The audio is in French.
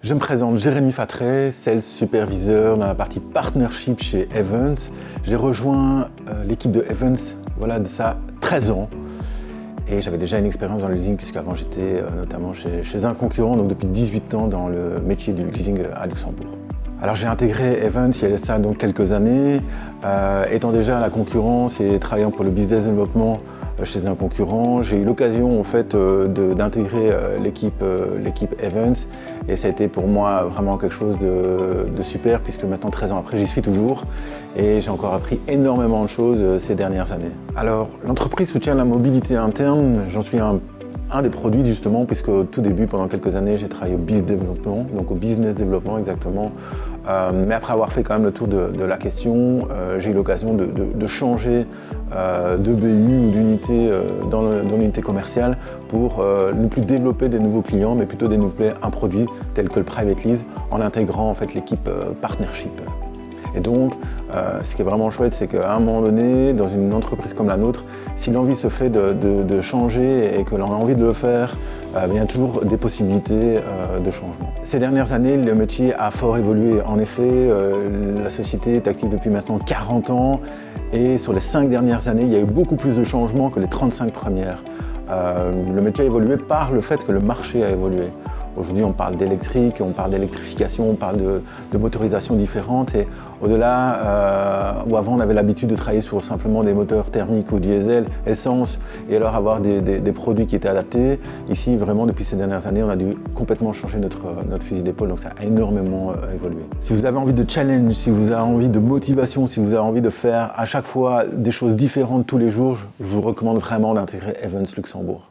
Je me présente Jérémy Fatré, Sales Superviseur dans la partie Partnership chez Evans. J'ai rejoint l'équipe de Evans, voilà, de ça 13 ans. Et j'avais déjà une expérience dans le leasing puisqu'avant j'étais notamment chez un concurrent, donc depuis 18 ans dans le métier du leasing à Luxembourg. Alors j'ai intégré Evans il y a ça donc quelques années, étant déjà à la concurrence et travaillant pour le business développement chez un concurrent, j'ai eu l'occasion en fait d'intégrer l'équipe Evans et ça a été pour moi vraiment quelque chose de super puisque maintenant 13 ans après j'y suis toujours et j'ai encore appris énormément de choses ces dernières années. Alors l'entreprise soutient la mobilité interne, j'en suis un des produits justement, puisque au tout début, pendant quelques années, j'ai travaillé au business développement, donc au business développement exactement. Mais après avoir fait quand même le tour de la question, j'ai eu l'occasion de changer de BU ou d'unité dans l'unité commerciale pour ne plus développer des nouveaux clients, mais plutôt développer un produit tel que le private lease en intégrant en fait l'équipe partnership. Et donc, ce qui est vraiment chouette, c'est qu'à un moment donné, dans une entreprise comme la nôtre, si l'envie se fait de changer et que l'on a envie de le faire, il y a toujours des possibilités de changement. Ces dernières années, le métier a fort évolué. En effet, la société est active depuis maintenant 40 ans et sur les 5 dernières années, il y a eu beaucoup plus de changements que les 35 premières. Le métier a évolué par le fait que le marché a évolué. Aujourd'hui, on parle d'électrique, on parle d'électrification, on parle de motorisation différentes et au-delà, où avant on avait l'habitude de travailler sur simplement des moteurs thermiques ou diesel, essence, et alors avoir des produits qui étaient adaptés. Ici, vraiment, depuis ces dernières années, on a dû complètement changer notre fusil d'épaule, donc ça a énormément évolué. Si vous avez envie de challenge, si vous avez envie de motivation, si vous avez envie de faire à chaque fois des choses différentes tous les jours, je vous recommande vraiment d'intégrer Evans Luxembourg.